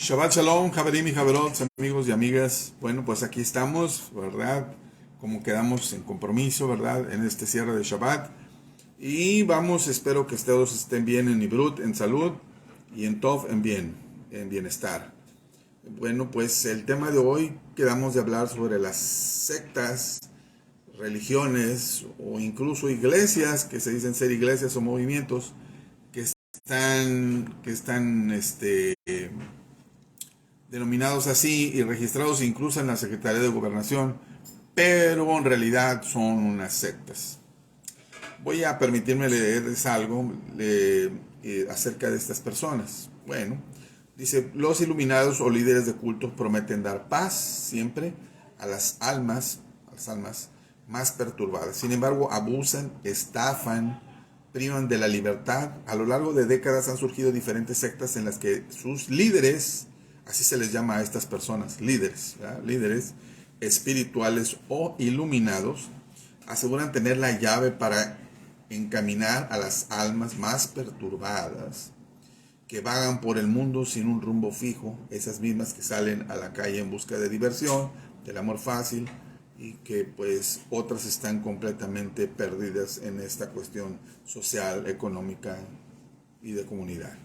Shabbat Shalom, Javerim y Javerot, amigos y amigas. Bueno, pues aquí estamos, ¿verdad? Como quedamos en compromiso, ¿verdad? En este cierre de Shabbat. Y vamos, espero que todos estén bien en Ibrut, en salud, y en Tov, en bienestar. Bueno, pues el tema de hoy quedamos de hablar sobre las sectas, religiones o incluso iglesias, que se dicen ser iglesias o movimientos, que están denominados así y registrados incluso en la Secretaría de Gobernación, pero en realidad son unas sectas. Voy a permitirme leerles algo acerca de estas personas. Bueno, dice, los iluminados o líderes de cultos prometen dar paz siempre a las almas más perturbadas. Sin embargo, abusan, estafan, privan de la libertad. A lo largo de décadas han surgido diferentes sectas en las que sus líderes, así se les llama a estas personas, líderes, ¿verdad? Líderes espirituales o iluminados, aseguran tener la llave para encaminar a las almas más perturbadas que vagan por el mundo sin un rumbo fijo, esas mismas que salen a la calle en busca de diversión, del amor fácil, y que pues otras están completamente perdidas en esta cuestión social, económica y de comunidad.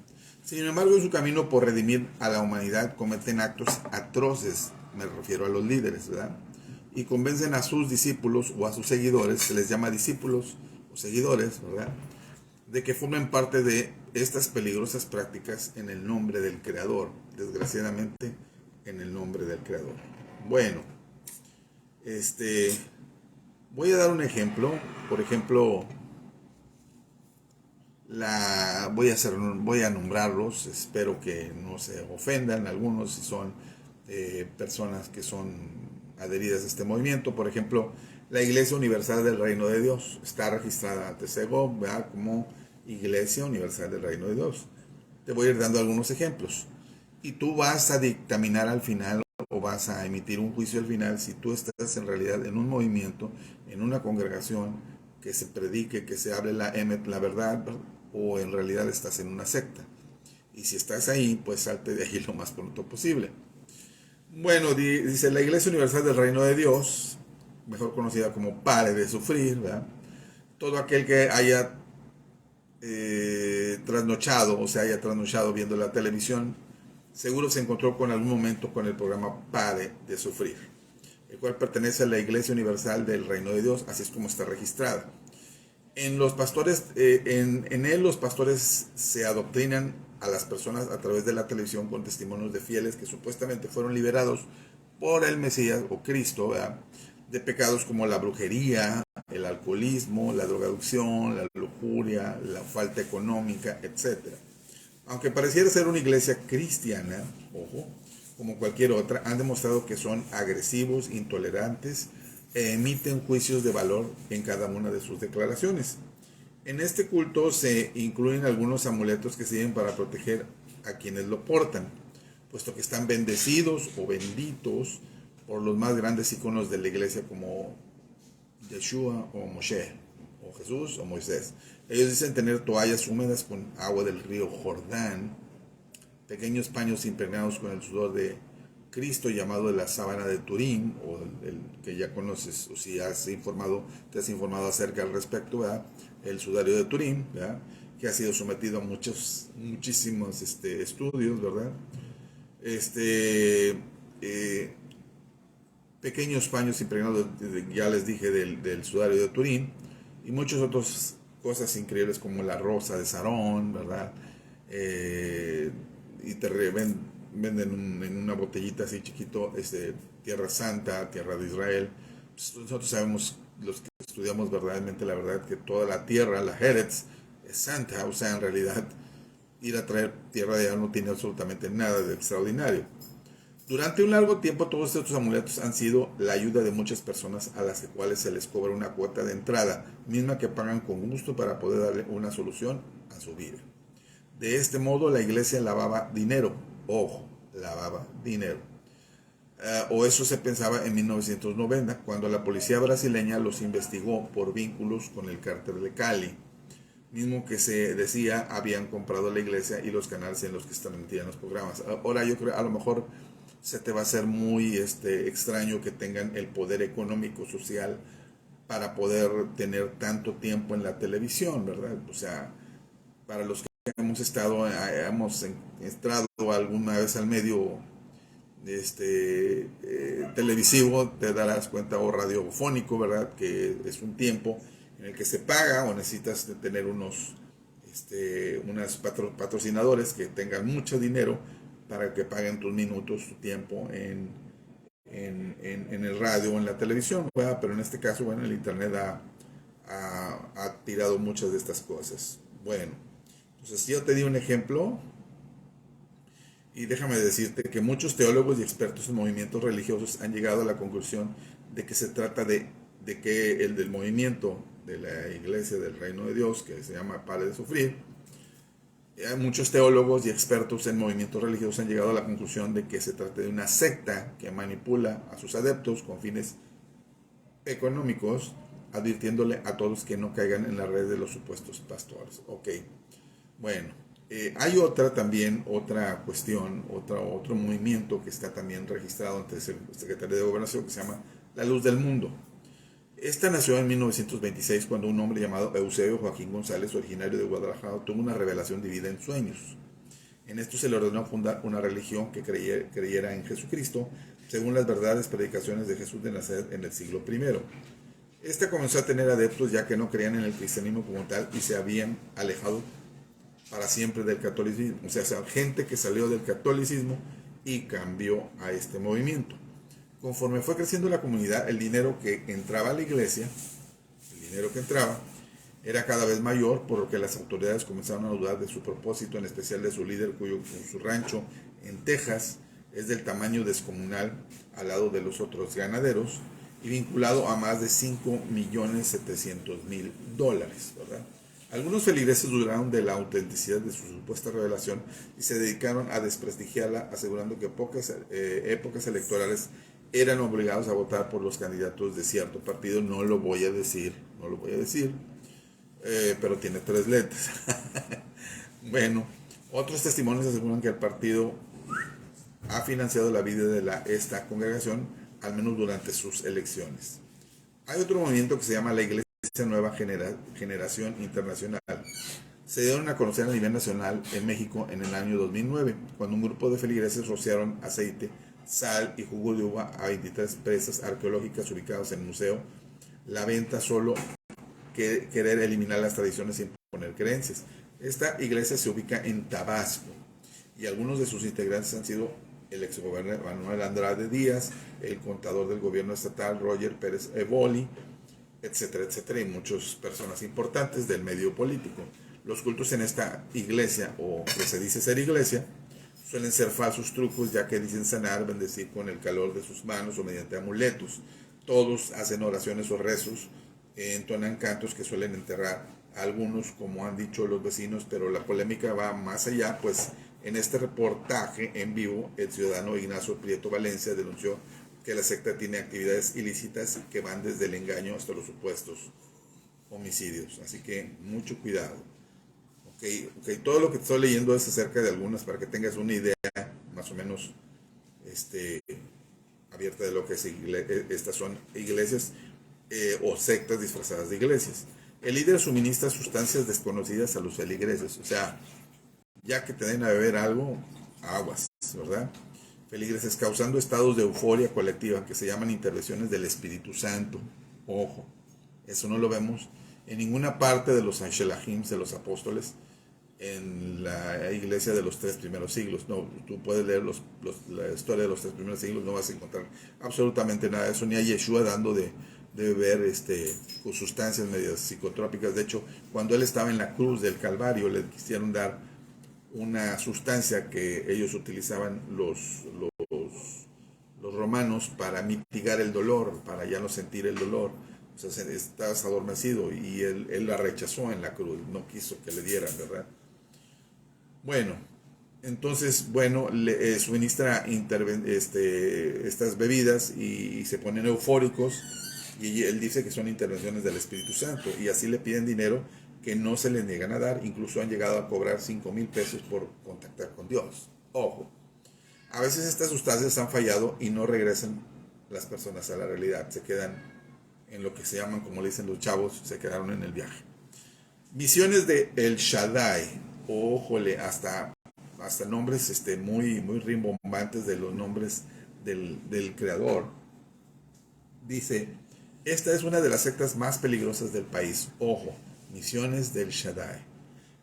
Sin embargo, en su camino por redimir a la humanidad cometen actos atroces, me refiero a los líderes, ¿verdad? Y convencen a sus discípulos o a sus seguidores, se les llama discípulos o seguidores, ¿verdad?, de que formen parte de estas peligrosas prácticas en el nombre del Creador, desgraciadamente en el nombre del Creador. Bueno, voy a dar un ejemplo. Por ejemplo, voy a nombrarlos, espero que no se ofendan algunos si son personas que son adheridas a este movimiento. Por ejemplo, la Iglesia Universal del Reino de Dios está registrada ante SEGOV, ¿verdad?, como Iglesia Universal del Reino de Dios. Te voy a ir dando algunos ejemplos. Y tú vas a dictaminar al final o vas a emitir un juicio al final si tú estás en realidad en un movimiento, en una congregación que se predique, que se hable la verdad, o en realidad estás en una secta. Y si estás ahí, pues salte de ahí lo más pronto posible. Bueno, dice la Iglesia Universal del Reino de Dios, mejor conocida como Pare de Sufrir, ¿verdad? Todo aquel que haya trasnochado o se haya trasnochado viendo la televisión, seguro se encontró con algún momento con el programa Pare de Sufrir, el cual pertenece a la Iglesia Universal del Reino de Dios, así es como está registrada. En los pastores, en él los pastores se adoctrinan a las personas a través de la televisión con testimonios de fieles que supuestamente fueron liberados por el Mesías o Cristo, ¿verdad?, de pecados como la brujería, el alcoholismo, la drogadicción, la lujuria, la falta económica, etc. Aunque pareciera ser una iglesia cristiana, ojo, como cualquier otra, han demostrado que son agresivos, intolerantes e emiten juicios de valor en cada una de sus declaraciones. En este culto se incluyen algunos amuletos que sirven para proteger a quienes lo portan, puesto que están bendecidos o benditos por los más grandes iconos de la iglesia como Yeshua o Moshe, o Jesús o Moisés. Ellos dicen tener toallas húmedas con agua del río Jordán, pequeños paños impregnados con el sudor de Cristo llamado la sábana de Turín, o el que ya conoces, o si te has informado acerca al respecto, ¿verdad?, el sudario de Turín, ¿verdad?, que ha sido sometido a muchísimos estudios, ¿verdad? Pequeños paños impregnados, ya les dije, del sudario de Turín, y muchas otras cosas increíbles como la rosa de Sarón, ¿verdad? Y te venden en una botellita así chiquito, Tierra Santa, Tierra de Israel. Pues nosotros sabemos, los que estudiamos verdaderamente la verdad, que toda la tierra, la Eretz, es santa. O sea, en realidad, ir a traer tierra de allá no tiene absolutamente nada de extraordinario. Durante un largo tiempo todos estos amuletos han sido la ayuda de muchas personas a las cuales se les cobra una cuota de entrada, misma que pagan con gusto para poder darle una solución a su vida. De este modo la iglesia lavaba dinero, ojo, lavaba dinero. O eso se pensaba en 1990, cuando la policía brasileña los investigó por vínculos con el cártel de Cali. mismo que se decía habían comprado la iglesia y los canales en los que se transmitían los programas. Ahora yo creo, a lo mejor se te va a hacer muy extraño que tengan el poder económico, social, para poder tener tanto tiempo en la televisión, ¿verdad? O sea, para los que hemos entrado alguna vez al medio televisivo, te darás cuenta, o radiofónico, ¿verdad? Que es un tiempo en el que se paga o necesitas tener unos patrocinadores que tengan mucho dinero para que paguen tus minutos, tu tiempo en el radio o en la televisión, ¿verdad? Pero en este caso, bueno, el internet ha tirado muchas de estas cosas. Bueno, entonces yo te di un ejemplo. Y déjame decirte que muchos teólogos y expertos en movimientos religiosos han llegado a la conclusión de que se trata de que el del movimiento de la Iglesia del Reino de Dios, que se llama Pare de Sufrir, muchos teólogos y expertos en movimientos religiosos han llegado a la conclusión de que se trata de una secta que manipula a sus adeptos con fines económicos, advirtiéndole a todos que no caigan en la red de los supuestos pastores. Ok, bueno. Hay otra cuestión, otro movimiento que está también registrado ante el Secretario de Gobernación, que se llama La Luz del Mundo. Esta nació en 1926 cuando un hombre llamado Eusebio Joaquín González, originario de Guadalajara, tuvo una revelación divina en sueños. En esto se le ordenó fundar una religión que creyera en Jesucristo, según las verdades predicaciones de Jesús de Nazaret en el siglo I. Esta comenzó a tener adeptos ya que no creían en el cristianismo como tal y se habían alejado para siempre del catolicismo, o sea, gente que salió del catolicismo y cambió a este movimiento. Conforme fue creciendo la comunidad, el dinero que entraba a la iglesia, era cada vez mayor, por lo que las autoridades comenzaron a dudar de su propósito, en especial de su líder, su rancho en Texas es del tamaño descomunal al lado de los otros ganaderos y vinculado a más de $5.700.000, ¿verdad? Algunos feligreses dudaron de la autenticidad de su supuesta revelación y se dedicaron a desprestigiarla, asegurando que pocas épocas electorales eran obligados a votar por los candidatos de cierto partido. No lo voy a decir, pero tiene 3 letras. Bueno, otros testimonios aseguran que el partido ha financiado la vida de esta congregación, al menos durante sus elecciones. Hay otro movimiento que se llama la Iglesia Nueva Generación Internacional. Se dieron a conocer a nivel nacional en México en el año 2009, cuando un grupo de feligreses rociaron aceite, sal y jugo de uva a 23 presas arqueológicas ubicadas en el museo. La venta solo querer eliminar las tradiciones sin poner creencias. Esta iglesia se ubica en Tabasco y algunos de sus integrantes han sido el exgobernador Manuel Andrade Díaz, el contador del gobierno estatal Roger Pérez Evoli, etcétera, etcétera, y muchas personas importantes del medio político. Los cultos en esta iglesia, o que se dice ser iglesia, suelen ser falsos trucos, ya que dicen sanar, bendecir con el calor de sus manos o mediante amuletos. Todos hacen oraciones o rezos, entonan cantos que suelen enterrar a algunos, como han dicho los vecinos, pero la polémica va más allá, pues en este reportaje en vivo, el ciudadano Ignacio Prieto Valencia denunció que la secta tiene actividades ilícitas que van desde el engaño hasta los supuestos homicidios. Así que mucho cuidado. Okay. Todo lo que estoy leyendo es acerca de algunas para que tengas una idea más o menos abierta de lo que estas son iglesias o sectas disfrazadas de iglesias. El líder suministra sustancias desconocidas a los feligreses. O sea, ya que te den a beber algo, aguas, ¿verdad? Feligreses causando estados de euforia colectiva que se llaman intervenciones del Espíritu Santo. Ojo, eso no lo vemos en ninguna parte de los Anshelahim, de los apóstoles, en la iglesia de los 3 primeros siglos. No, tú puedes leer la historia de los 3 primeros siglos, no vas a encontrar absolutamente nada de eso, ni a Yeshua dando de beber con sustancias medias psicotrópicas. De hecho, cuando él estaba en la cruz del Calvario, le quisieron dar una sustancia que ellos utilizaban los romanos para mitigar el dolor, para ya no sentir el dolor. O sea, estabas adormecido y él la rechazó en la cruz, no quiso que le dieran, ¿verdad? Bueno, entonces, le suministra estas bebidas y se ponen eufóricos y él dice que son intervenciones del Espíritu Santo y así le piden dinero que no se les niegan a dar, incluso han llegado a cobrar 5,000 pesos por contactar con Dios. Ojo, a veces estas sustancias han fallado y no regresan las personas a la realidad, se quedan en lo que se llaman, como le dicen los chavos, se quedaron en el viaje. Misiones de El Shaddai, ójole, hasta nombres muy, muy rimbombantes de los nombres del creador. Dice, esta es una de las sectas más peligrosas del país. Ojo, Misiones del Shaddai.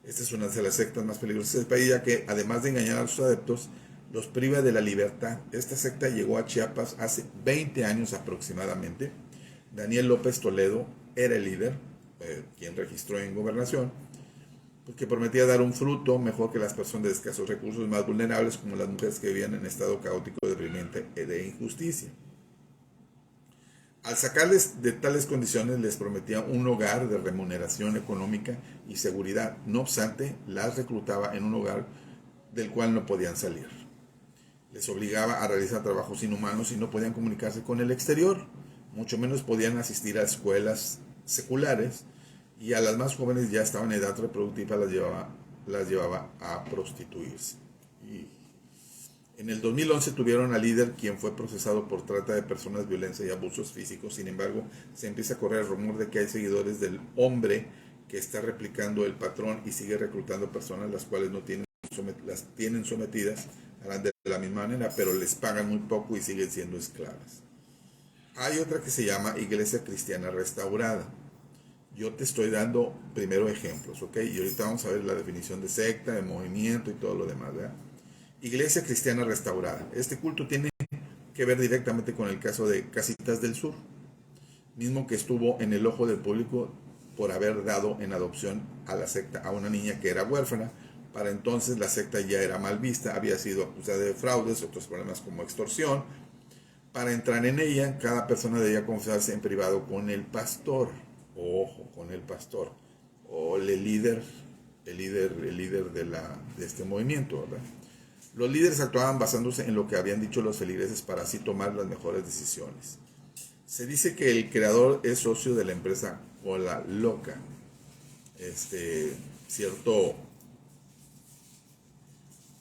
Esta es una de las sectas más peligrosas del país, ya que además de engañar a sus adeptos, los priva de la libertad. Esta secta llegó a Chiapas hace 20 años aproximadamente. Daniel López Toledo era el líder, quien registró en gobernación, porque prometía dar un fruto mejor que las personas de escasos recursos más vulnerables, como las mujeres que vivían en estado caótico, deprimente y de injusticia. Al sacarles de tales condiciones les prometía un hogar de remuneración económica y seguridad. No obstante, las reclutaba en un hogar del cual no podían salir. Les obligaba a realizar trabajos inhumanos y no podían comunicarse con el exterior. Mucho menos podían asistir a escuelas seculares, y a las más jóvenes ya estaban en edad reproductiva, las llevaba a prostituirse. Y en el 2011 tuvieron al líder, quien fue procesado por trata de personas, violencia y abusos físicos. Sin embargo, se empieza a correr el rumor de que hay seguidores del hombre que está replicando el patrón y sigue reclutando personas las cuales las tienen sometidas de la misma manera, pero les pagan muy poco y siguen siendo esclavas. Hay otra que se llama Iglesia Cristiana Restaurada. Yo te estoy dando primero ejemplos, ¿ok? Y ahorita vamos a ver la definición de secta, de movimiento y todo lo demás, ¿verdad? Iglesia Cristiana Restaurada. Este culto tiene que ver directamente con el caso de Casitas del Sur, mismo que estuvo en el ojo del público por haber dado en adopción a la secta a una niña que era huérfana. Para entonces la secta ya era mal vista, había sido acusada de fraudes, otros problemas como extorsión. Para entrar en ella, cada persona debía confesarse en privado con el pastor. Ojo, con el pastor. O el líder de este movimiento, ¿verdad? Los líderes actuaban basándose en lo que habían dicho los feligreses para así tomar las mejores decisiones. Se dice que el creador es socio de la empresa Cola Loca. Cierto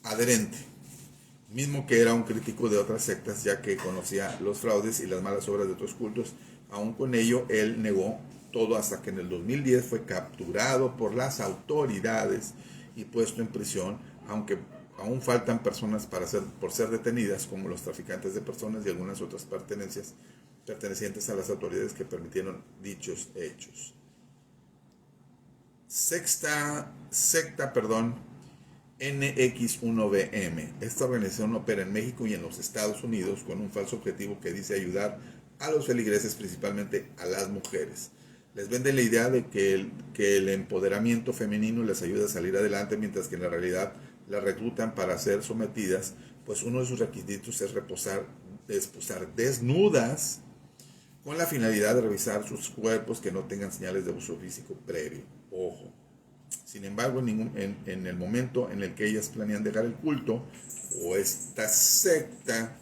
adherente, mismo que era un crítico de otras sectas, ya que conocía los fraudes y las malas obras de otros cultos. Aún con ello, él negó todo hasta que en el 2010 fue capturado por las autoridades y puesto en prisión, aunque aún faltan personas por ser detenidas, como los traficantes de personas y algunas otras pertenecientes a las autoridades que permitieron dichos hechos. Secta, NX1BM. Esta organización opera en México y en los Estados Unidos con un falso objetivo que dice ayudar a los feligreses, principalmente a las mujeres. Les venden la idea de que el empoderamiento femenino les ayuda a salir adelante, mientras que en la realidad las reclutan para ser sometidas, pues uno de sus requisitos es posar desnudas con la finalidad de revisar sus cuerpos que no tengan señales de abuso físico previo. Ojo. Sin embargo, en el momento en el que ellas planean dejar el culto o esta secta,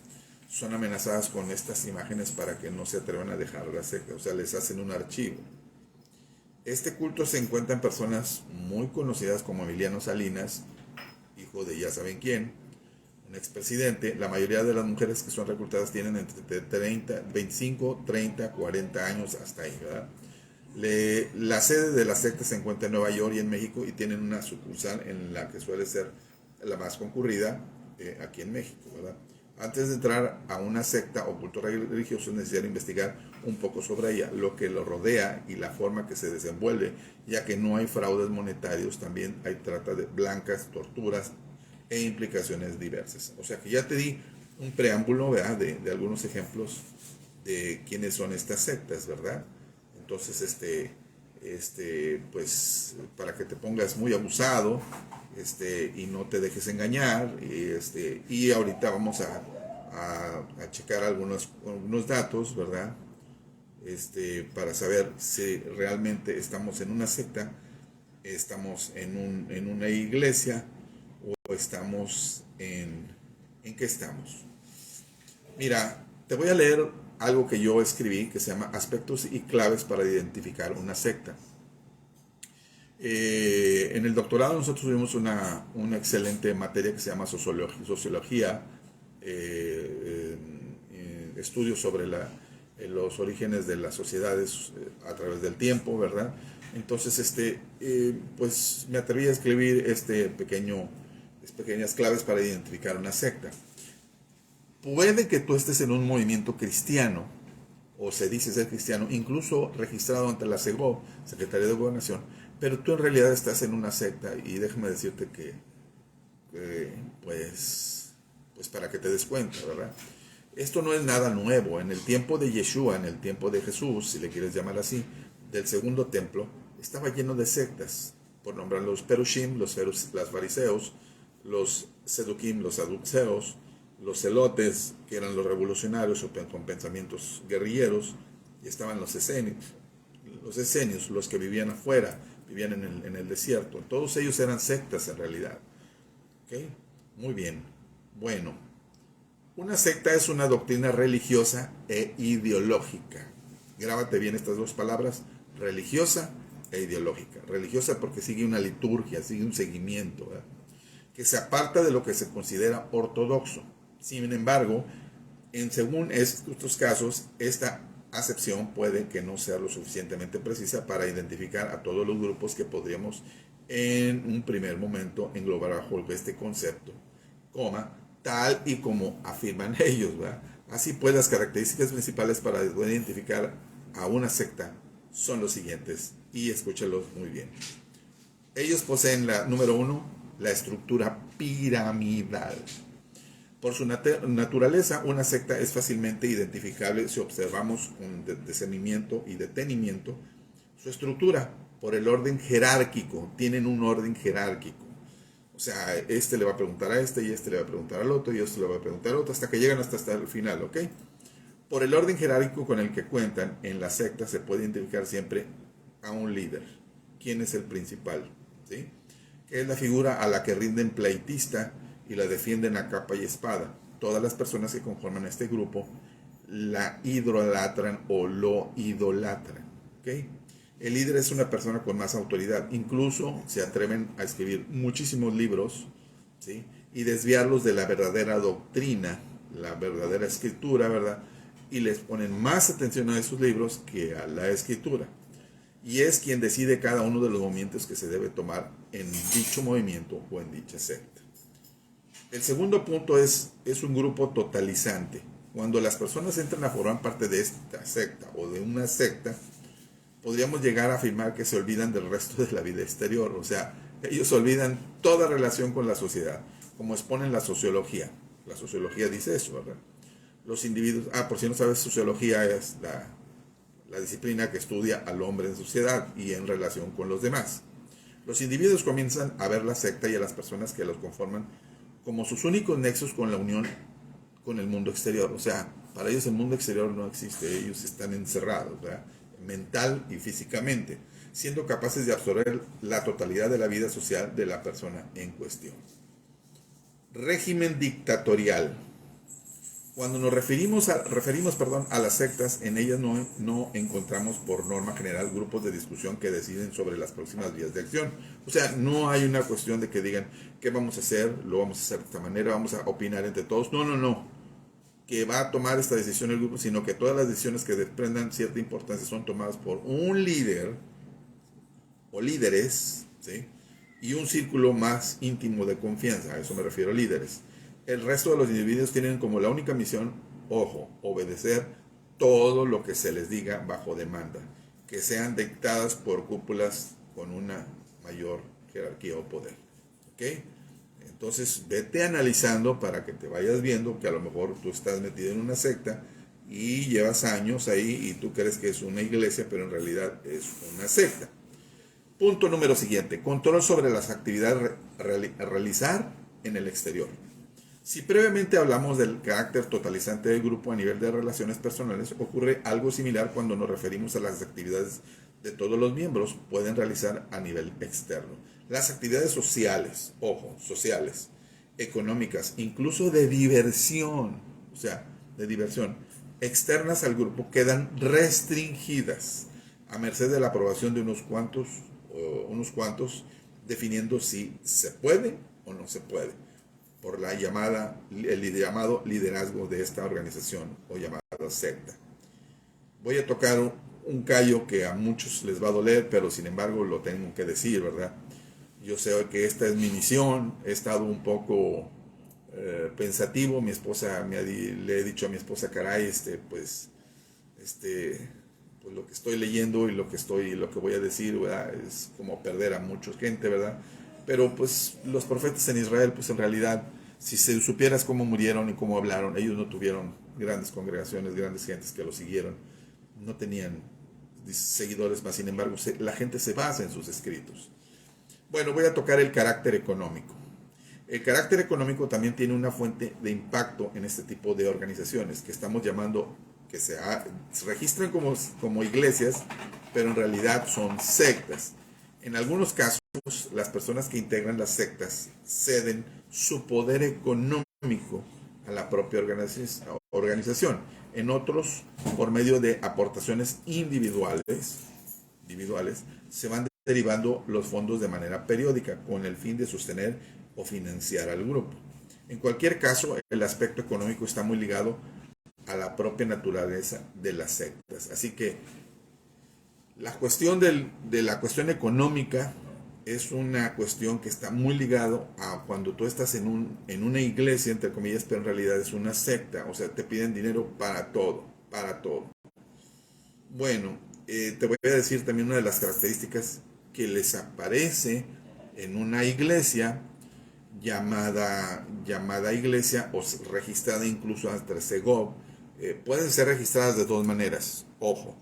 son amenazadas con estas imágenes para que no se atrevan a dejar la secta. O sea, les hacen un archivo. Este culto se encuentra en personas muy conocidas como Emiliano Salinas, hijo de ya saben quién, un expresidente. La mayoría de las mujeres que son reclutadas tienen entre 25, 30, 40 años hasta ahí, ¿verdad? La sede de la secta se encuentra en Nueva York y en México, y tienen una sucursal en la que suele ser la más concurrida aquí en México, ¿verdad? Antes de entrar a una secta o culto religioso es necesario investigar un poco sobre ella, lo que lo rodea y la forma que se desenvuelve, ya que no hay fraudes monetarios, también hay trata de blancas, torturas e implicaciones diversas. O sea que ya te di un preámbulo, ¿verdad? De algunos ejemplos de quiénes son estas sectas, ¿verdad? Entonces, pues, para que te pongas muy abusado, y no te dejes engañar, y ahorita vamos a checar algunos datos, ¿verdad? Para saber si realmente estamos en una secta, estamos en una iglesia, o estamos ¿en qué estamos? Mira, te voy a leer algo que yo escribí que se llama Aspectos y claves para identificar una secta. En el doctorado nosotros tuvimos una excelente materia que se llama sociología, estudios sobre los orígenes de las sociedades a través del tiempo, ¿verdad? Entonces, pues me atreví a escribir pequeñas claves para identificar una secta. Puede que tú estés en un movimiento cristiano, o se dice ser cristiano, incluso registrado ante la SEGO, Secretaría de Gobernación, pero tú en realidad estás en una secta y déjame decirte que pues para que te des cuenta, ¿verdad? Esto no es nada nuevo. En el tiempo de Yeshua, en el tiempo de Jesús, si le quieres llamar así, del segundo templo, estaba lleno de sectas, por nombrar los Perushim, los fariseos, los Sedukim, los saduceos, los celotes, que eran los revolucionarios o con pensamientos guerrilleros, y estaban los esenios, los que vivían afuera, vivían en el desierto. Todos ellos eran sectas en realidad. ¿Okay? Muy bien. Bueno, una secta es una doctrina religiosa e ideológica. Grábate bien estas dos palabras, religiosa e ideológica. Religiosa porque sigue una liturgia, sigue un seguimiento, ¿verdad? Que se aparta de lo que se considera ortodoxo. Sin embargo, según estos casos, esta acepción puede que no sea lo suficientemente precisa para identificar a todos los grupos que podríamos en un primer momento englobar bajo este concepto, tal y como afirman ellos, ¿verdad? Así pues, las características principales para identificar a una secta son los siguientes, y escúchalos muy bien. Ellos poseen número 1, la estructura piramidal. Por su naturaleza, una secta es fácilmente identificable si observamos con discernimiento y detenimiento su estructura por el orden jerárquico. Tienen un orden jerárquico. O sea, este le va a preguntar a este, y este le va a preguntar al otro, y este le va a preguntar al otro, hasta que llegan hasta el final, ¿ok? Por el orden jerárquico con el que cuentan, en la secta se puede identificar siempre a un líder. ¿Quién es el principal? ¿Sí? Que es la figura a la que rinden pleitista y la defienden a capa y espada. Todas las personas que conforman este grupo la idolatran o lo idolatran. ¿Okay? El líder es una persona con más autoridad. Incluso se atreven a escribir muchísimos libros, ¿sí? Y desviarlos de la verdadera doctrina, la verdadera escritura, ¿verdad? Y les ponen más atención a esos libros que a la escritura. Y es quien decide cada uno de los movimientos que se debe tomar en dicho movimiento o en dicha secta. El segundo punto es un grupo totalizante. Cuando las personas entran a formar parte de esta secta o de una secta, podríamos llegar a afirmar que se olvidan del resto de la vida exterior. O sea, ellos olvidan toda relación con la sociedad, como exponen la sociología. La sociología dice eso, ¿verdad? Los individuos, por si no sabes, sociología es la disciplina que estudia al hombre en sociedad y en relación con los demás. Los individuos comienzan a ver la secta y a las personas que los conforman como sus únicos nexos con la unión con el mundo exterior. O sea, para ellos el mundo exterior no existe, ellos están encerrados, ¿verdad? Mental y físicamente, siendo capaces de absorber la totalidad de la vida social de la persona en cuestión. Régimen dictatorial. Cuando nos referimos a las sectas, en ellas no encontramos por norma general grupos de discusión que deciden sobre las próximas vías de acción. O sea, no hay una cuestión de que digan, ¿qué vamos a hacer? Lo vamos a hacer de esta manera, vamos a opinar entre todos. No. Que va a tomar esta decisión el grupo, sino que todas las decisiones que desprendan cierta importancia son tomadas por un líder o líderes, ¿sí? Y un círculo más íntimo de confianza, a eso me refiero, líderes. El resto de los individuos tienen como la única misión, obedecer todo lo que se les diga bajo demanda, que sean dictadas por cúpulas con una mayor jerarquía o poder. ¿Ok? Entonces, vete analizando para que te vayas viendo que a lo mejor tú estás metido en una secta y llevas años ahí y tú crees que es una iglesia, pero en realidad es una secta. Punto número siguiente, control sobre las actividades a realizar en el exterior. Si previamente hablamos del carácter totalizante del grupo a nivel de relaciones personales, ocurre algo similar cuando nos referimos a las actividades de todos los miembros pueden realizar a nivel externo. Las actividades sociales, sociales, económicas, incluso de diversión, externas al grupo quedan restringidas a merced de la aprobación de unos cuantos unos cuantos, definiendo si se puede o no se puede, por el llamado liderazgo de esta organización o llamada secta. Voy a tocar un callo que a muchos les va a doler, pero sin embargo lo tengo que decir, ¿verdad? Yo sé que esta es mi misión, he estado un poco pensativo, mi esposa, le he dicho a mi esposa, caray, pues lo que estoy leyendo y lo que voy a decir, ¿verdad? Es como perder a mucha gente, ¿verdad? Pero pues los profetas en Israel, pues en realidad, si se supieras cómo murieron y cómo hablaron, ellos no tuvieron grandes congregaciones, grandes gentes que los siguieron, no tenían seguidores más, sin embargo, la gente se basa en sus escritos. Bueno, voy a tocar el carácter económico. El carácter económico también tiene una fuente de impacto en este tipo de organizaciones que estamos llamando, que se registran como iglesias, pero en realidad son sectas. En algunos casos, las personas que integran las sectas ceden su poder económico a la propia organización. En otros, por medio de aportaciones individuales, se van derivando los fondos de manera periódica con el fin de sostener o financiar al grupo. En cualquier caso, el aspecto económico está muy ligado a la propia naturaleza de las sectas. Así que la cuestión de la cuestión económica es una cuestión que está muy ligado a cuando tú estás en una iglesia, entre comillas, pero en realidad es una secta. O sea, te piden dinero para todo, para todo. Bueno, te voy a decir también una de las características que les aparece en una iglesia llamada iglesia o registrada incluso ante Segov. Pueden ser registradas de dos maneras, ojo,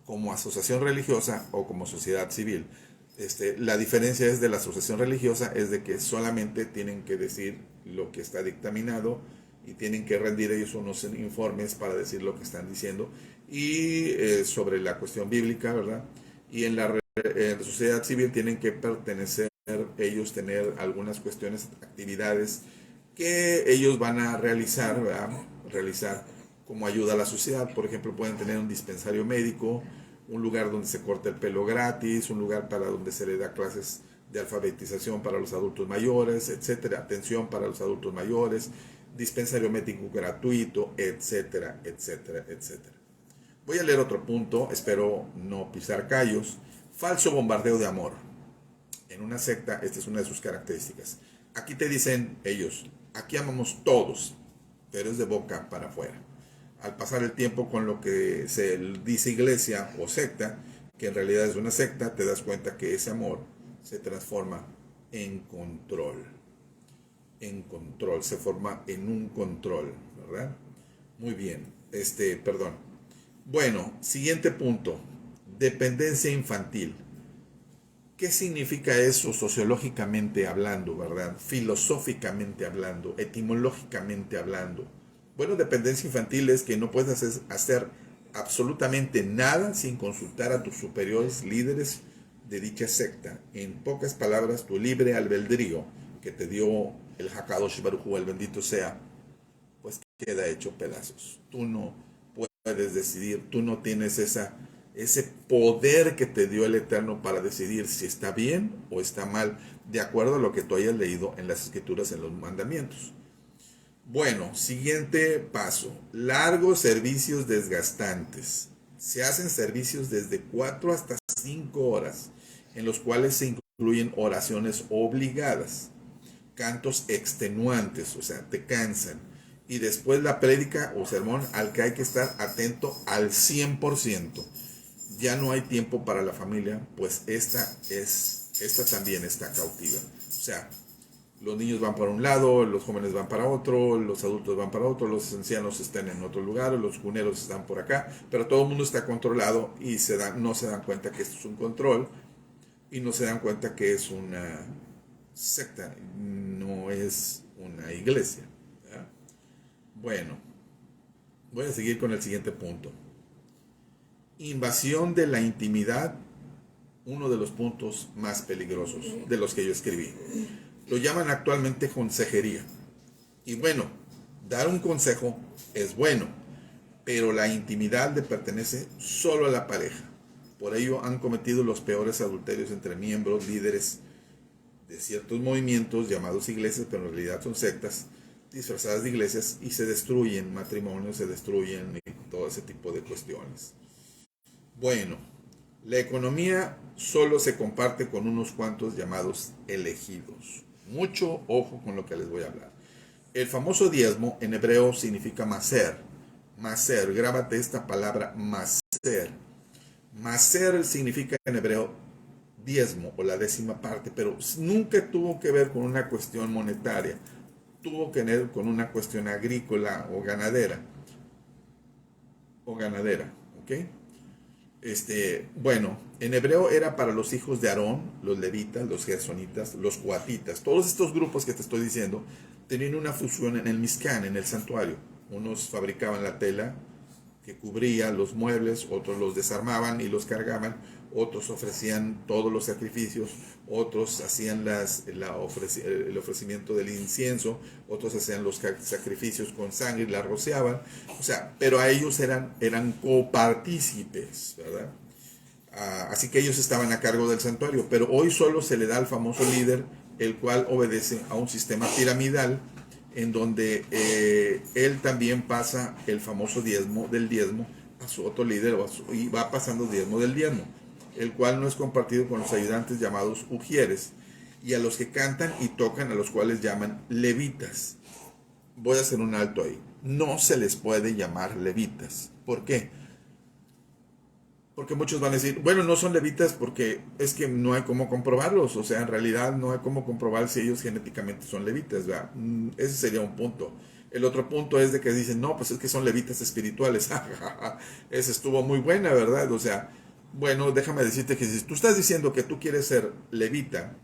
como asociación religiosa o como sociedad civil. La diferencia es de la asociación religiosa es de que solamente tienen que decir lo que está dictaminado y tienen que rendir ellos unos informes para decir lo que están diciendo y sobre la cuestión bíblica, ¿verdad? Y en la sociedad civil tienen que pertenecer, ellos tener algunas cuestiones, actividades que ellos van a realizar, ¿verdad? Realizar como ayuda a la sociedad. Por ejemplo, pueden tener un dispensario médico, un lugar donde se corta el pelo gratis, un lugar para donde se le da clases de alfabetización para los adultos mayores, etcétera, atención para los adultos mayores, dispensario médico gratuito, etcétera, etcétera, etcétera. Voy a leer otro punto, espero no pisar callos. Falso bombardeo de amor. En una secta, esta es una de sus características. Aquí te dicen ellos, aquí amamos todos, pero es de boca para afuera. Al pasar el tiempo con lo que se dice iglesia o secta, que en realidad es una secta, te das cuenta que ese amor se transforma en control. En control, se forma en un control, ¿verdad? Muy bien, perdón. Bueno, siguiente punto, dependencia infantil. ¿Qué significa eso sociológicamente hablando, verdad? Filosóficamente hablando, etimológicamente hablando. Bueno, dependencia infantil es que no puedes hacer absolutamente nada sin consultar a tus superiores líderes de dicha secta. En pocas palabras, tu libre albedrío que te dio el Hakadosh Baruj Hu, el bendito sea, pues queda hecho pedazos. Tú no puedes decidir, tú no tienes ese poder que te dio el Eterno para decidir si está bien o está mal, de acuerdo a lo que tú hayas leído en las escrituras, en los mandamientos. Bueno, siguiente paso, largos servicios desgastantes. Se hacen servicios desde 4 hasta 5 horas, en los cuales se incluyen oraciones obligadas, cantos extenuantes, o sea, te cansan, y después la prédica o sermón al que hay que estar atento al 100%. Ya no hay tiempo para la familia, pues esta también está cautiva. O sea, los niños van para un lado, los jóvenes van para otro, los adultos van para otro, los ancianos están en otro lugar, los cuneros están por acá, pero todo el mundo está controlado y no se dan cuenta que esto es un control y no se dan cuenta que es una secta, no es una iglesia. ¿Verdad? Bueno, voy a seguir con el siguiente punto. Invasión de la intimidad, uno de los puntos más peligrosos de los que yo escribí. Lo llaman actualmente consejería. Y bueno, dar un consejo es bueno, pero la intimidad le pertenece solo a la pareja. Por ello han cometido los peores adulterios entre miembros, líderes de ciertos movimientos llamados iglesias, pero en realidad son sectas disfrazadas de iglesias, y se destruyen matrimonios, se destruyen y todo ese tipo de cuestiones. Bueno, la economía solo se comparte con unos cuantos llamados elegidos. Mucho ojo con lo que les voy a hablar. El famoso diezmo en hebreo significa maser. Maser, grábate esta palabra maser. Maser significa en hebreo diezmo o la décima parte, pero nunca tuvo que ver con una cuestión monetaria, tuvo que ver con una cuestión agrícola o ganadera, ¿ok? Bueno, en hebreo era para los hijos de Aarón, los levitas, los gersonitas, los coatitas. Todos estos grupos que te estoy diciendo tenían una fusión en el Mizcán, en el santuario. Unos fabricaban la tela que cubría los muebles, otros los desarmaban y los cargaban, otros ofrecían todos los sacrificios, otros hacían el ofrecimiento del incienso, otros hacían los sacrificios con sangre y la rociaban, o sea, pero a ellos eran copartícipes, ¿verdad? Así que ellos estaban a cargo del santuario, pero hoy solo se le da al famoso líder, el cual obedece a un sistema piramidal, en donde él también pasa el famoso diezmo del diezmo a su otro líder, y va pasando diezmo del diezmo, el cual no es compartido con los ayudantes llamados ujieres, y a los que cantan y tocan, a los cuales llaman levitas. Voy a hacer un alto ahí. No se les puede llamar levitas. ¿Por qué? Porque muchos van a decir, bueno, no son levitas porque es que no hay cómo comprobarlos. O sea, en realidad no hay cómo comprobar si ellos genéticamente son levitas, ¿verdad? Ese sería un punto. El otro punto es de que dicen, no, pues es que son levitas espirituales. Esa estuvo muy buena, ¿verdad? O sea, bueno, déjame decirte que si tú estás diciendo que tú quieres ser levita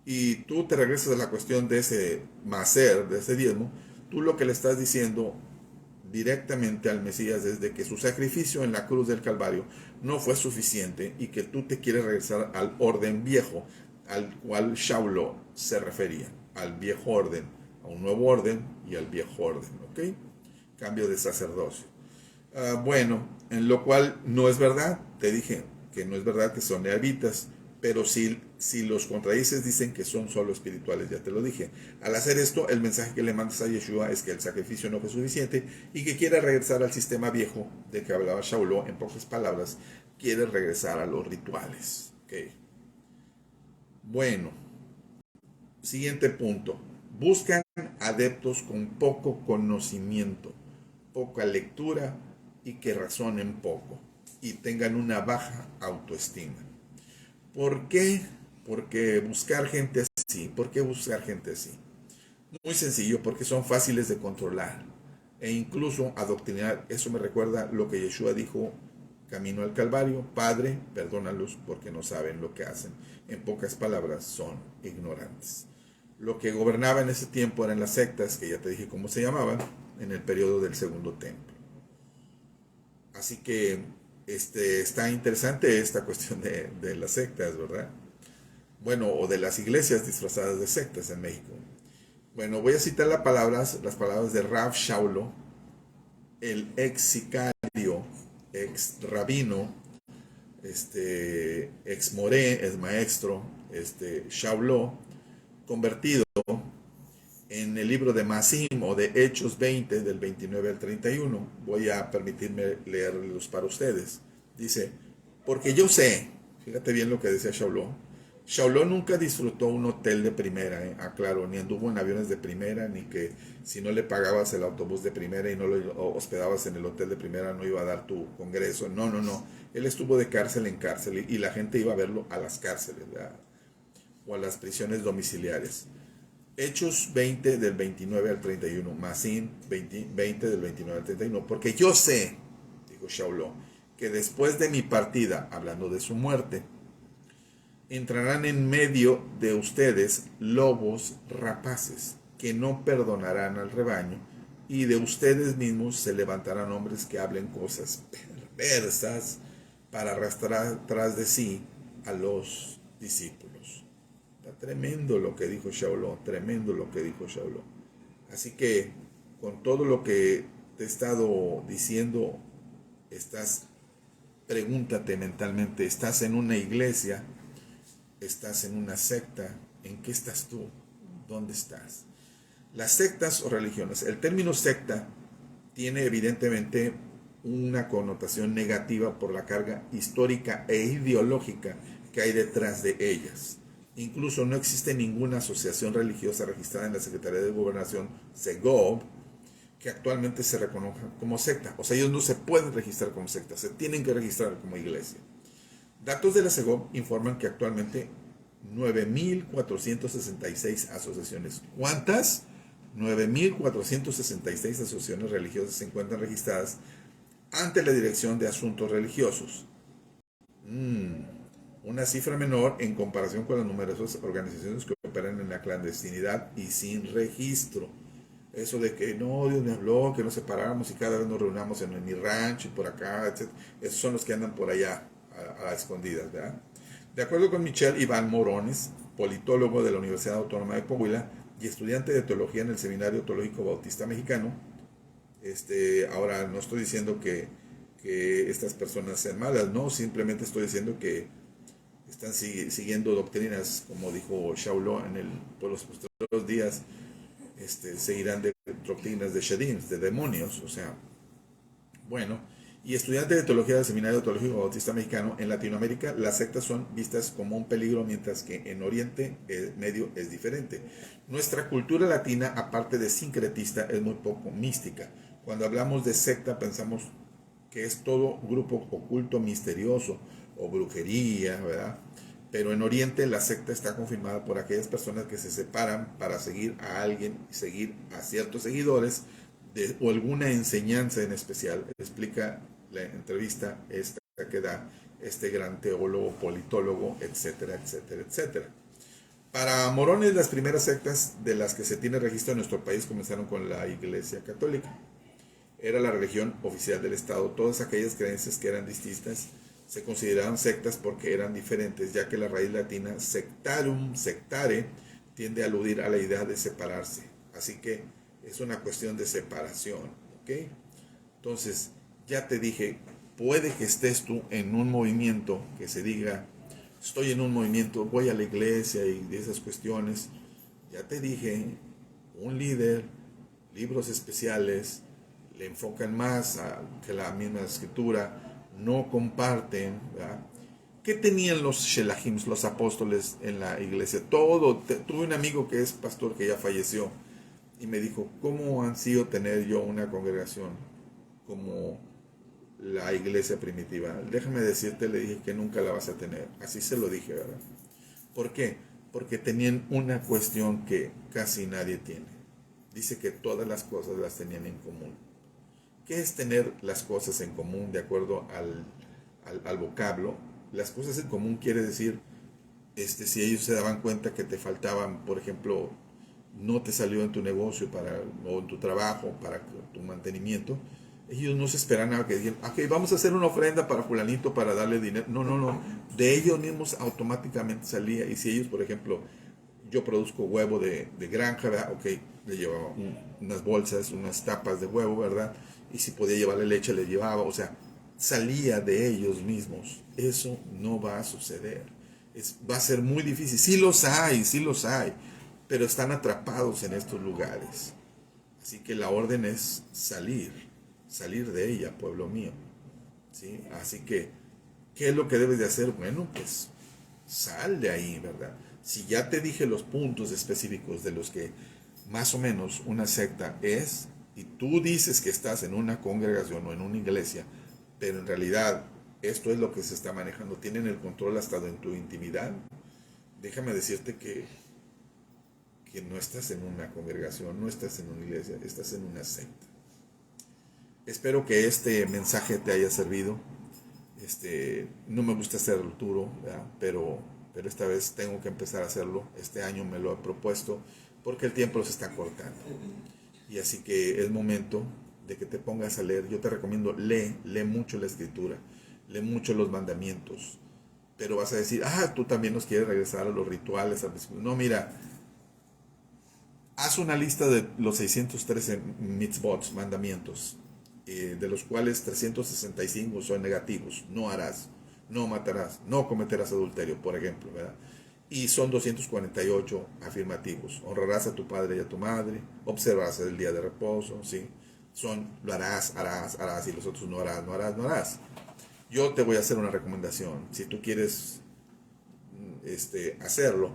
y tú te regresas a la cuestión de ese macer, de ese diezmo, tú lo que le estás diciendo directamente al Mesías es de que su sacrificio en la cruz del Calvario no fue suficiente y que tú te quieres regresar al orden viejo al cual Shaulo se refería, al viejo orden, a un nuevo orden y al viejo orden, ¿ok? Cambio de sacerdocio. Bueno, en lo cual no es verdad, te dije que no es verdad que son levitas, pero si los contradices dicen que son solo espirituales, ya te lo dije. Al hacer esto, el mensaje que le mandas a Yeshua es que el sacrificio no fue suficiente y que quiere regresar al sistema viejo de que hablaba Shaulo, en pocas palabras, quiere regresar a los rituales. Okay. Bueno, siguiente punto. Buscan adeptos con poco conocimiento, poca lectura y que razonen poco y tengan una baja autoestima. ¿Por qué? Porque buscar gente así. ¿Por qué buscar gente así? Muy sencillo, porque son fáciles de controlar e incluso adoctrinar. Eso me recuerda lo que Yeshua dijo camino al Calvario: Padre, perdónalos porque no saben lo que hacen. En pocas palabras, son ignorantes. Lo que gobernaba en ese tiempo eran las sectas, que ya te dije cómo se llamaban, en el periodo del Segundo Templo. Así que está interesante esta cuestión de las sectas, ¿verdad? Bueno, o de las iglesias disfrazadas de sectas en México. Bueno, voy a citar las palabras de Rav Shaulo, el ex sicario, ex rabino, ex moré, ex maestro, Shaulo, convertido, en el libro de Masim o de Hechos 20, del 29 al 31. Voy a permitirme leerlos para ustedes. Dice, porque yo sé, fíjate bien lo que decía Shaulo. Shaulo nunca disfrutó un hotel de primera, aclaro, ni anduvo en aviones de primera, ni que si no le pagabas el autobús de primera y no lo hospedabas en el hotel de primera no iba a dar tu congreso. No, no, no. Él estuvo de cárcel en cárcel y la gente iba a verlo a las cárceles, ¿verdad? O a las prisiones domiciliarias. Hechos 20 del 29 al 31, Masín 20 del 29 al 31, porque yo sé, dijo Shaulo, que después de mi partida, hablando de su muerte, entrarán en medio de ustedes lobos rapaces, que no perdonarán al rebaño, y de ustedes mismos se levantarán hombres que hablen cosas perversas para arrastrar tras de sí a los discípulos. Está tremendo lo que dijo Shaulo, tremendo lo que dijo Shaulo. Así que con todo lo que te he estado diciendo, estás pregúntate mentalmente, ¿estás en una iglesia? ¿Estás en una secta? ¿En qué estás tú? ¿Dónde estás? Las sectas o religiones. El término secta tiene evidentemente una connotación negativa por la carga histórica e ideológica que hay detrás de ellas. Incluso no existe ninguna asociación religiosa registrada en la Secretaría de Gobernación, SEGOV, que actualmente se reconozca como secta. O sea, ellos no se pueden registrar como secta, se tienen que registrar como iglesia. Datos de la SEGOV informan que actualmente 9.466 asociaciones. ¿Cuántas? 9.466 asociaciones religiosas se encuentran registradas ante la Dirección de Asuntos Religiosos. Una cifra menor en comparación con las numerosas organizaciones que operan en la clandestinidad y sin registro. Eso de que no, Dios me habló, que nos separáramos y cada vez nos reunamos en mi rancho y por acá, etc. Esos son los que andan por allá a escondidas, ¿verdad? De acuerdo con Michelle Iván Morones, politólogo de la Universidad Autónoma de Coahuila y estudiante de teología en el Seminario Teológico Bautista Mexicano, ahora no estoy diciendo que estas personas sean malas, no, simplemente estoy diciendo que están siguiendo doctrinas, como dijo Shauló por los posteriores días, seguirán de doctrinas de Shedim, de demonios, o sea, bueno, y estudiante de teología del Seminario Teológico Bautista Mexicano. En Latinoamérica las sectas son vistas como un peligro, mientras que en Oriente Medio es diferente. Nuestra cultura latina, aparte de sincretista, es muy poco mística. Cuando hablamos de secta pensamos que es todo grupo oculto misterioso o brujería, ¿verdad? Pero en Oriente la secta está confirmada por aquellas personas que se separan para seguir a alguien, seguir a ciertos seguidores o alguna enseñanza en especial. Explica la entrevista esta que da este gran teólogo, politólogo, etcétera, etcétera, etcétera. Para Morones, las primeras sectas de las que se tiene registro en nuestro país comenzaron con la Iglesia Católica. Era la religión oficial del Estado. Todas aquellas creencias que eran distintas se consideraban sectas porque eran diferentes, ya que la raíz latina sectarum, sectare, tiende a aludir a la idea de separarse. Así que es una cuestión de separación, ¿ok? Entonces, ya te dije, puede que estés tú en un movimiento que se diga, estoy en un movimiento, voy a la iglesia y de esas cuestiones. Ya te dije, un líder, libros especiales, le enfocan más que la misma escritura, no comparten, ¿verdad? ¿Qué tenían los Shelahims, los apóstoles en la iglesia? Todo. Tuve un amigo que es pastor que ya falleció y me dijo, ¿cómo ansío tener yo una congregación como la iglesia primitiva? Déjame decirte, le dije que nunca la vas a tener. Así se lo dije, ¿verdad? ¿Por qué? Porque tenían una cuestión que casi nadie tiene. Dice que todas las cosas las tenían en común. ¿Qué es tener las cosas en común de acuerdo al vocablo? Las cosas en común quiere decir, si ellos se daban cuenta que te faltaban, por ejemplo, no te salió en tu negocio o en tu trabajo para tu mantenimiento, ellos no se esperaban a que dijeran, ok, vamos a hacer una ofrenda para fulanito para darle dinero. No, no, no. De ellos mismos automáticamente salía. Y si ellos, por ejemplo, yo produzco huevo de granja, ¿verdad? Ok, le llevaba unas bolsas, unas tapas de huevo, ¿verdad? Y si podía llevarle leche, le llevaba. O sea, salía de ellos mismos. Eso no va a suceder. Va a ser muy difícil. Sí los hay, pero están atrapados en estos lugares. Así que la orden es salir de ella, pueblo mío. ¿Sí? Así que, ¿qué es lo que debes de hacer? Bueno, pues sal de ahí, ¿verdad? Si ya te dije los puntos específicos de los que más o menos una secta es, y tú dices que estás en una congregación o en una iglesia, pero en realidad esto es lo que se está manejando, tienen el control hasta en tu intimidad, déjame decirte que no estás en una congregación, no estás en una iglesia, estás en una secta. Espero que este mensaje te haya servido. No me gusta hacerlo duro, ¿verdad? Pero esta vez tengo que empezar a hacerlo. Este año me lo he propuesto porque el tiempo se está cortando. Y así que es momento de que te pongas a leer. Yo te recomiendo, lee mucho la escritura, lee mucho los mandamientos. Pero vas a decir, tú también nos quieres regresar a los rituales. No, mira, haz una lista de los 613 mitzvot, mandamientos. de los cuales 365 son negativos. No harás, no matarás, no cometerás adulterio, por ejemplo, ¿verdad? Y son 248 afirmativos. Honrarás a tu padre y a tu madre, observarás el día de reposo, ¿sí? Son lo harás, harás, harás, y los otros no harás, no harás, no harás. Yo te voy a hacer una recomendación. Si tú quieres hacerlo,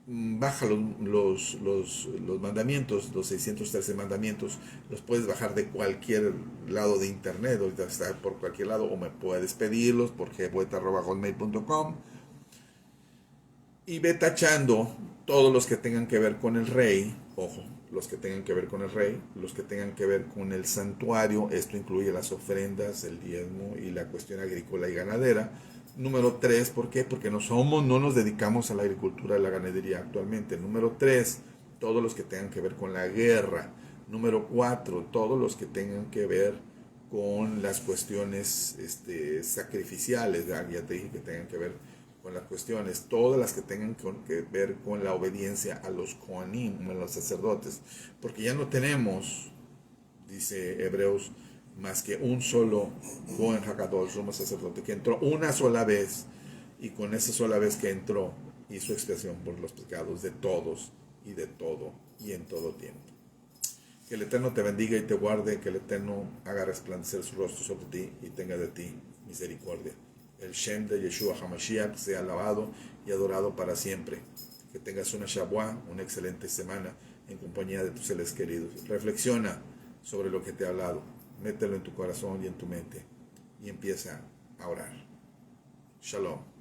baja los mandamientos, los 613 mandamientos, los puedes bajar de cualquier lado de internet, ahorita está por cualquier lado, o me puedes pedirlos por gbueta@hotmail.com, y ve tachando todos los que tengan que ver con el rey, ojo, los que tengan que ver con el rey, los que tengan que ver con el santuario, esto incluye las ofrendas, el diezmo y la cuestión agrícola y ganadera. Número 3, ¿por qué? Porque no nos dedicamos a la agricultura y la ganadería actualmente. Número 3, todos los que tengan que ver con la guerra. Número 4, todos los que tengan que ver con las cuestiones sacrificiales. Ya te dije que tengan que ver con las cuestiones, todas las que tengan que ver con la obediencia a los Kohanim, a los sacerdotes. Porque ya no tenemos, dice Hebreos, más que un solo Kohen Hakadosh, sumo sacerdote, que entró una sola vez, y con esa sola vez que entró, hizo expiación por los pecados de todos y de todo y en todo tiempo. Que el Eterno te bendiga y te guarde, que el Eterno haga resplandecer su rostro sobre ti y tenga de ti misericordia. El Shem de Yeshua HaMashiach sea alabado y adorado para siempre. Que tengas una Shavuot, una excelente semana en compañía de tus seres queridos. Reflexiona sobre lo que te he hablado. Mételo en tu corazón y en tu mente y empieza a orar. Shalom.